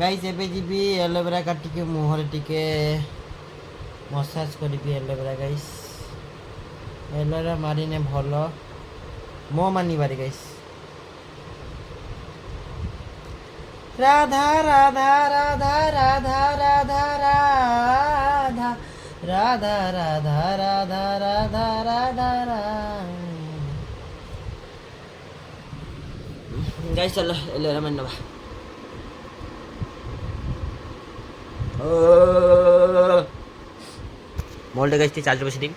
Guys ଏବେ ଯିବି aloe vera କାଟିକି ମୁହଁରେ ଟିକେ ମସାଜ କରିବି ଏଲୋଭେରା ଗାଇସ୍। ଏଲୋଭେରା ମାରିନେ ଭଲ ମୋ ମାନିବାରେ ଗାଇସ୍। ରାଧା ରାଧା ରାଧା ରାଧା ରାଧା ରାଧା ରାଧା ରାଧା ରାଧା ରାଧା ରାଧା ଗାଇସ୍ ଚାଲ ଏଲୋଭେରା ମାରି ନେବା। मोल्ड गई थी चार्जर बस देवी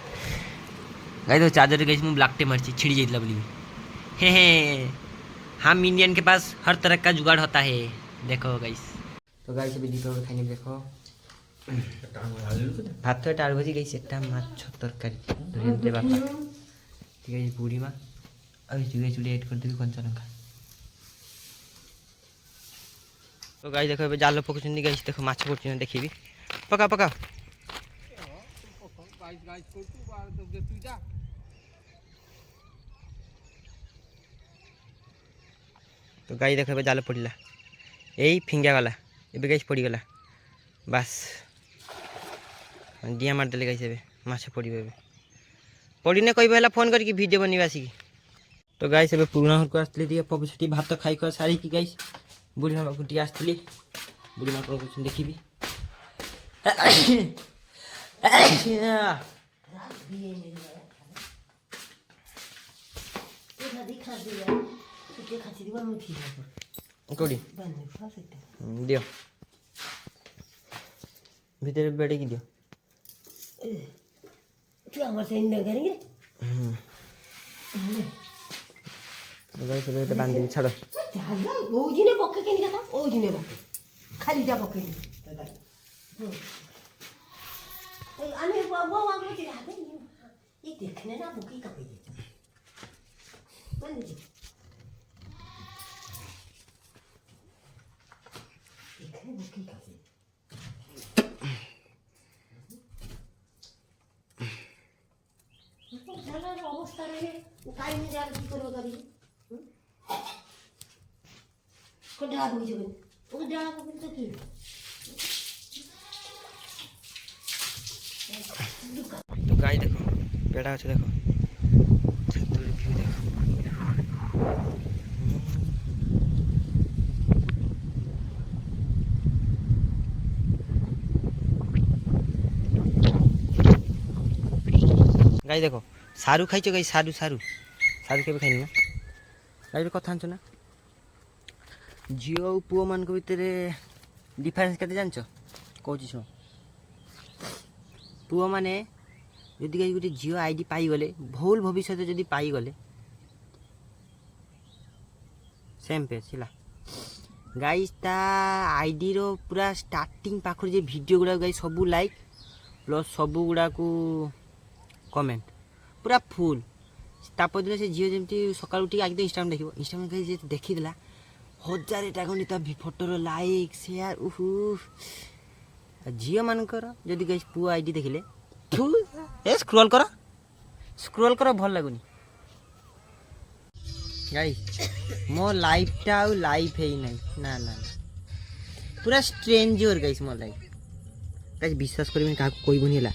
गई तो चार्जर गई मैं ब्लैक टे मारी छिड़ी जाइला बोली हे हम इंडियन के पास हर तरह का जुगाड़ होता है देखो गाइस। तो गाइस अभी दीपक खाने देखो भात एटा आलू भाजी गई सेटा माछ तरकारी धरे बापा ठीक है बुढ़ी माँ अभी चुड़े चुड़े ऐड कर देवी कंचा लंका। तो गाइस देखो ए जाल पकाउछन गाइस देखो माछ पड़छन देखिबी पका पका। तो गाई देख जाल पड़ा यही फिंगा गला एबे गाइस पड़गला बास डिया मारदे गाइस एबे माछ पड़े पड़ने कह फोन करके वीडियो बनवा आसिक। तो गाइस एबे पुराना घर को आसती टे पबू से भात खाई कर सारी गाइस बुढ़ी माँ टे आसती बुढ़ी माँ कौन कुछ देखी कौड़ी दियो भीतर बेड़े की दियो बांध छाड़ खाली जा पके ये देखने ना बुकी का অবস্থা রে টাইম যার কি করব করি কোটা বুঝি যাবে ওকে ডালা করতে তো কি। तो गाय देखो पेड़ा अच्छे देखो व्यू देखो गाय देखो सारू खाई गाई सारू सारू सारू के खाई ना गाई कथा आंच ना झील और पुओ मान भितर डिफरेन्स के जान कौच शुण पुओ मैंने जदि गाई गोटे झील आईडी पाईगले भूल भविष्य जदि पाईगले सेम पेज है गाइस ता आईडी रो पूरा स्टार्टिंग पाखर जे वीडियो गुड़ा गाई सबू लाइक प्लस सबू गुड़ा को कमेंट पूरा फुल तापदिन से झील जमी सका उठी आगे इंस्टाग्राम देखो इंस्टाग्राम गाई देखीदेला 1000 टा खंडी ता फोटोर लाइक शेयर उहू झील मानकर जदि गाइस पुओ आईडी देखिले ए स्क्रॉल कर भल लगुनि गाइस मो लाइफटा आउ लाइफ है नहीं ना ना पूरा स्ट्रेंजर गाइस मो लाइफ गाइस विश्वास करिबनि का कोइबनि हला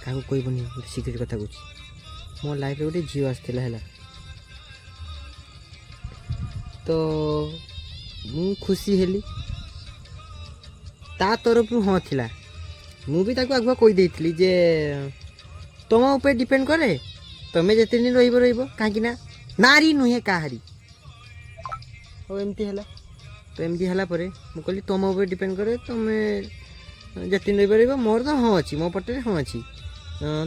का कोइबनि सिक्रेट कथा कहूँ मो लाइफ रे गोटे झील आसला है तो मु खुशी हेली ता तरफ हाँ थिला मु भी ताको आगुआ कही देइथली जे तुम ऊपर डिपेंड करे तुम्हें जिते दिन रही कहीं नारी नुहे काहारी और एमती है तो एमती है मुझे कहली तुम ऊपर डिपेंड करे तुम्हें जिते दिन रही मोर तो हाँ अच्छी मो पटे हाँ अच्छी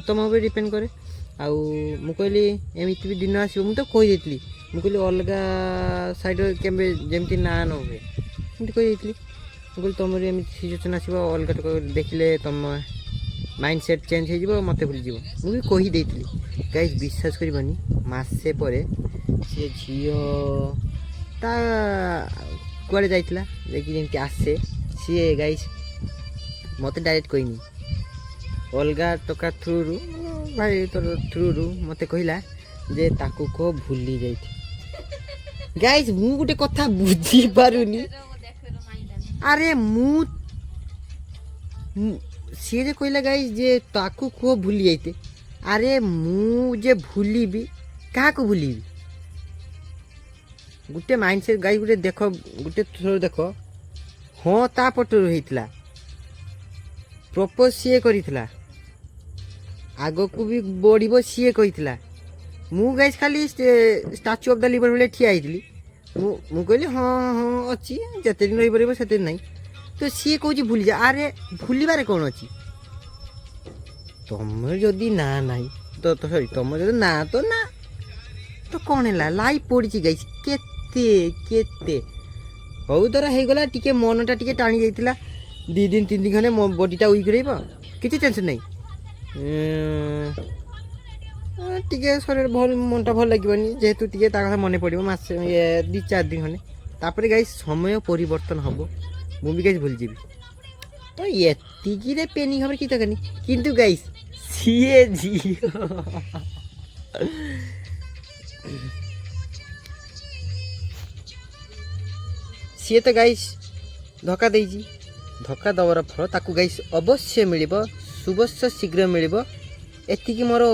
तुम ऊपर डिपेंड करे आउ मुझे एमती भी दिन आसो मुझे कही देइथली मुझे अलग साइड केमती ना न हुए एमती कही देइथली मुझे तुम सिचुएसन आसो अलग देखिले तुम माइंड सेट चेंज हो मत भूल जीव मुझे कही देइथली गाइस विश्वास करबनी मासे पर सी झील ता कुआड़े जाइतला देखि जेमती आसे सी गाइस मत डायरेक्ट कहनी अलगा टका थ्रू रु भाई तोर थ्रू रु मत कहला जे ताकू को भूली जाइथि गाइस मु गोटे कथा बुझी पारुनी ଆରେ ସିଏ ଯେ କହିଲା ଗାଇସ୍ ଯେ ତାକୁ କୁହ ଭୁଲି ଯାଇତେ। ଆରେ ମୁଁ ଯେ ଭୁଲିବି କାହାକୁ ଭୁଲିବି? ଗୋଟେ ମାଇଣ୍ଡ ସେଟ୍ ଗାଇ ଗୋଟେ ଦେଖ, ଗୋଟେ ଥର ଦେଖ। ହଁ ତା ପଟରୁ ହେଇଥିଲା, ପ୍ରପୋଜ ସିଏ କରିଥିଲା, ଆଗକୁ ବି ବଢ଼ିବ ସିଏ କହିଥିଲା। ମୁଁ ଗାଇସ୍ ଖାଲି ଷ୍ଟାଚ୍ୟୁ ଅଫ୍ ଦ ଲିବର ଭଳିଆ ଠିଆ ହେଇଥିଲି। ମୁଁ କହିଲି ହଁ ହଁ ଅଛି, ଯେତେ ଦିନ ରହିପାରିବ ସେତେ ଦିନ ନାହିଁ। ତ ସିଏ କହୁଛି ଭୁଲିଯା। ଆରେ ଭୁଲିବାରେ କ'ଣ ଅଛି? ତମର ଯଦି ନା ନାହିଁ ତ ସରି, ତମର ଯଦି ନା ତ ନା, ତ କ'ଣ ହେଲା? ଲାଇଫ୍ ପଡ଼ିଛି ଗାଇସ୍, କେତେ କେତେ। ହଉ ଧର ହେଇଗଲା, ଟିକେ ମନଟା ଟିକେ ଟାଣି ଯାଇଥିଲା, 2 ଦିନ 3 ଦିନ ଖଣ୍ଡେ ମୋ ବଡ଼ିଟା ୱିକ୍ ରହିବ, କିଛି ଟେନସନ୍ ନାହିଁ। ଟିକେ ଶରୀର ଭଲ, ମନଟା ଭଲ ଲାଗିବନି, ଯେହେତୁ ଟିକେ ତା କଥା ମନେ ପଡ଼ିବ ମାସେ 2-4 ଦିନ ଖଣ୍ଡେ। ତାପରେ ଗାଇସ୍ ସମୟ ପରିବର୍ତ୍ତନ ହେବ, ମୁଁ ବି ଗାଇସ୍ ଭୁଲିଯିବି। ତ ଏତିକିରେ ପେନିଂ ହେବାର କିଛି ଦରକାର ନାହିଁ। କିନ୍ତୁ ଗାଇସ୍ ସିଏ ଝିଅ ସିଏ ତ ଗାଇସ୍ ଧୋକା ଦେଇଛି। ଧୋକା ଦେବାର ଫଳ ତାକୁ ଗାଇସ୍ ଅବଶ୍ୟ ମିଳିବ, ଶୁଭସ୍ୟ ଶୀଘ୍ର ମିଳିବ। ଏତିକି ମୋର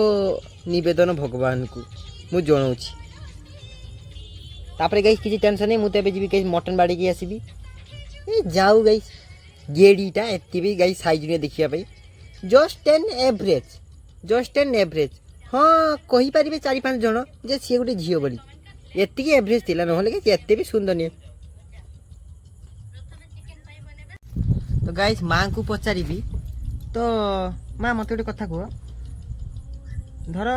ନିବେଦନ ଭଗବାନଙ୍କୁ ମୁଁ ଜଣାଉଛି। ତାପରେ ଗାଇସ୍ କିଛି ଟେନସନ୍ ନାହିଁ, ମୁଁ ତ ଏବେ ଯିବି ଗାଇସ୍ ମଟନ୍ ବାଡ଼ିକି ଆସିବି। ଯାଉ ଗାଇସ୍ ଗେଡ଼ିଟା ଏତେ ବି ଗାଇସ୍ ସାଇଜ୍ ନୁହେଁ ଦେଖିବା ପାଇଁ, ଜଷ୍ଟ ଏନ୍ ଏଭରେଜ୍। ହଁ କହିପାରିବେ 4-5 ଜଣ ଯେ ସିଏ ଗୋଟେ ଝିଅ ବୋଲି, ଏତିକି ଏଭରେଜ୍ ଥିଲା, ନହେଲେ ଗାଇସ୍ ଏତେ ବି ସୁନ୍ଦର ନୁହେଁ। ତ ଗାଇସ୍ ମାଆଙ୍କୁ ପଚାରିବି, ତ ମା ମୋତେ ଗୋଟେ କଥା କୁହ, ଧର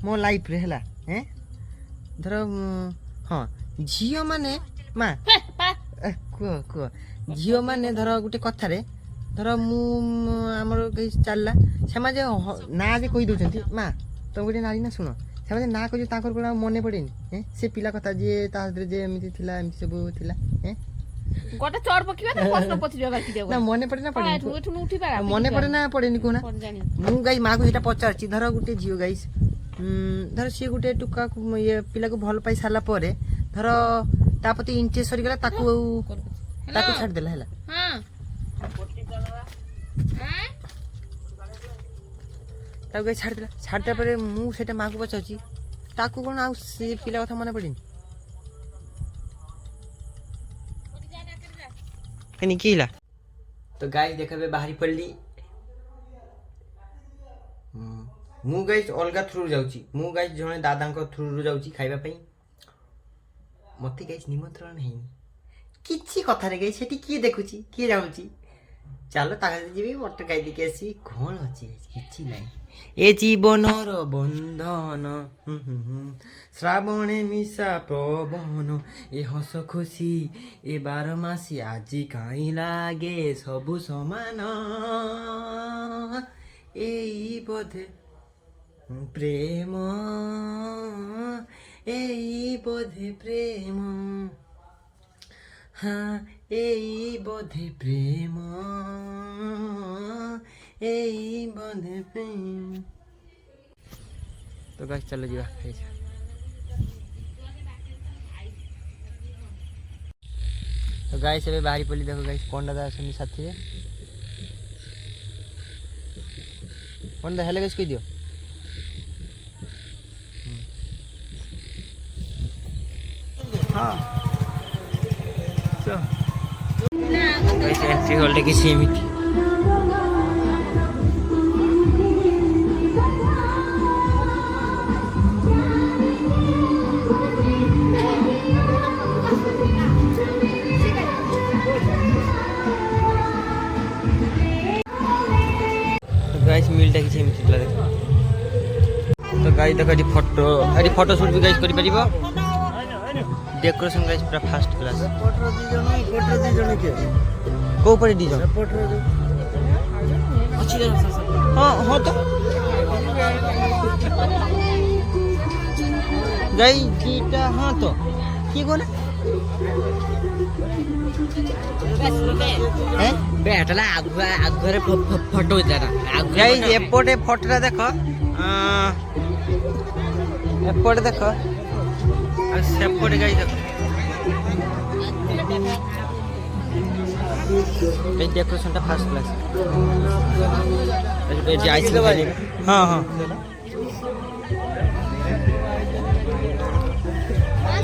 ମୋ ଲାଇଫ୍ରେ ହେଲା, ଧର ହଁ ଝିଅମାନେ, ମା କୁହ ଝିଅମାନେ ଧର ଗୋଟେ କଥାରେ, ଧର ମୁଁ ଆମର ଚାଲିଲା, ସେମାନେ ଯେ ନାଁ ଯେ କହିଦେଉଛନ୍ତି, ମା ତମେ ଗୋଟେ ନାରୀ ନା, ଶୁଣ ସେମାନେ ନାଁ କହିଲେ ତାଙ୍କର କ'ଣ ଆଉ ମନେ ପଡ଼େନି? ସେ ପିଲା କଥା ଯିଏ ତା ହାତରେ ଯେ ଏମିତି ଥିଲା, ଏମିତି ସବୁ ଥିଲା, ଗୋଟେ ଚୋର ପକିବା ତ ପ୍ରଶ୍ନ ପଚାରିବା ବାକି ଦେବ ନା ମନେ ପଡ଼େ ନା ପଡ଼େନି? ଏଠୁ ଉଠି ପାରା ମନେ ପଡ଼େ ନା ପଡ଼େନି କୁହନା? ମୁଁ ଗାଈ ମାଆକୁ ସେଇଟା ପଚାରୁଛି। ଧର ଗୋଟେ ଝିଅ ଗାଈ, ଧର ସିଏ ଗୋଟେ ଟୁକାକୁ ପିଲାକୁ ଭଲ ପାଇ ସାରିଲା ପରେ, ଧର ତା ପ୍ରତି ଇଣ୍ଟରେଷ୍ଟ ସରିଗଲା, ତାକୁ ଛାଡ଼ିଦେଲା ହେଲା, ତାକୁ ଗାଈ ଛାଡ଼ିଦେଲା ପରେ ମୁଁ ସେଇଟା ମାଆକୁ ପଚାରୁଛି, ତାକୁ କ'ଣ ଆଉ ସେ ପିଲା କଥା ମନେ ପଡ଼େନି? কি হলা? তো গাইস দেখাবে বাহারি পড়লি, ମୁଁ ଗାଇସ୍ ଅଲଗା ଥ୍ରୁରୁ ଯାଉଛି। ମୁଁ ଗାଇସ୍ ଜଣେ ଦାଦାଙ୍କ ଥ୍ରୁରୁ ଯାଉଛି ଖାଇବା ପାଇଁ। ମୋତେ ଗାଇସ୍ ନିମନ୍ତ୍ରଣ ହେଇନି କିଛି କଥାରେ। ଗାଇସ୍ ସେଠି କିଏ ଦେଖୁଛି, କିଏ ଯାଉଛି? ଚାଲ ତା ସହିତ ଯିବି, ମଟନ ଖାଇ ଦେଇକି ଆସିବି। କ'ଣ ଅଛି? କିଛି ନାହିଁ। ଏ ଜୀବନର ବନ୍ଧନ, ଶ୍ରାବଣେ ମିଶା ପ୍ରବନ, ଏ ହସ ଖୁସି ଏ 12 ମାସି, ଆଜି କାହିଁ ଲାଗେ ସବୁ ସମାନ, ଏଇ ବୋଧେ ପ୍ରେମ, ଏଇ ବୋଧେ ପ୍ରେମ, ହଁ ଏଇ ବୋଧେ ପ୍ରେମ, ଏଇ ବୋଧେ ପ୍ରେମ। ତ ଗାଇସ୍ ଚାଲ ଯିବା। ତ ଗାଇସ୍ ଏବେ ବାହାରି ପଡ଼ିଲି। ଦେଖ ଗାଇସ୍ ପଣ୍ଡା ଦା ଅଛନ୍ତି ସାଥିରେ। ପଣ୍ଡା ହେଲେ ଗାଇସ୍ କହିଦିଅ। ହଁ ଗାଇସ୍ ଏଣ୍ଟ୍ରି ହଲ୍ଟା କିଛି ଏମିତି। गाइस मिलटा किसी एमती ଥିଲା ଦେଖ। तो गाइस देखो एटी फोटो शूट भी गाइस करि परिबो। डेकोरेशन गाइस पूरा फर्स्ट क्लास। फोटो दी जण के को ऊपर दी जण फोटो जो अच्छी जगह। हां हां तो गाइस जीटा हां तो की कोना बेटला आगरे फोटो जरा गाइस एपोटे फोटोटा देखो, एपोटे देखो और सेपोटे गाइस देखो। এই ডেকোরেশনটা ফার্স্ট ক্লাস। যে আইসক্রিম খাই নেবে। হ্যাঁ হ্যাঁ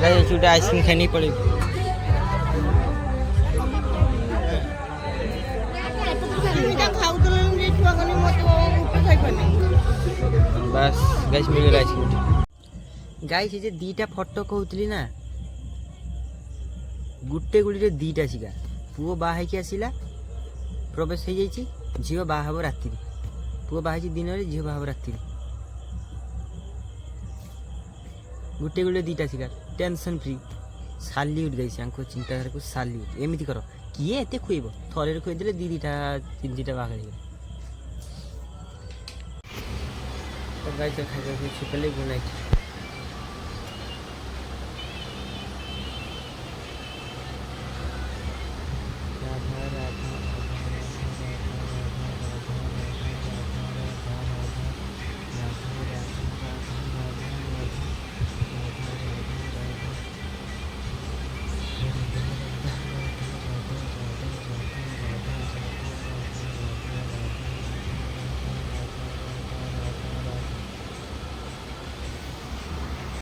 গাইস চুটা আইসক্রিম খাই নিয়ে পড়ে। ବାସ୍ ଗାଇସ୍ ମିଳିଗଲା ଆଇସ୍କ୍ରିମ୍। ଗାଇସ୍ ଯେ ଦୁଇଟା ଫଟୋ କହୁଥିଲି ନା, ଗୋଟେ ଗୁଳିରେ ଦୁଇଟା ଶିକା। ପୁଅ ବାହା ହେଇକି ଆସିଲା, ପ୍ରବେଶ ହେଇଯାଇଛି, ଝିଅ ବାହା ହେବ ରାତିରେ। ପୁଅ ବାହା ହେଇଛି ଦିନରେ, ଝିଅ ବାହା ହେବ ରାତିରେ। ଗୋଟେ ଗୁଳିରେ ଦୁଇଟା ଶିକା, ଟେନସନ୍ ଫ୍ରି। ସାଲ୍ୟୁଟ୍ ଗାଇସ୍, ଆଙ୍କ ଚିନ୍ତାଧାରାକୁ ସାଲ୍ୟୁଟ୍। ଏମିତି କର, କିଏ ଏତେ ଖୁଏଇବ? ଥରେ ଖୁଏଇଦେଲେ ଦୁଇଟା ତିନି ଦୁଇଟା ବାହା ହେଇଗଲା। ତ ଗାଇସ୍ ଖାଇବା ଶୁଖିଲେ ଗୁଡ୍ ନାଇଟ୍।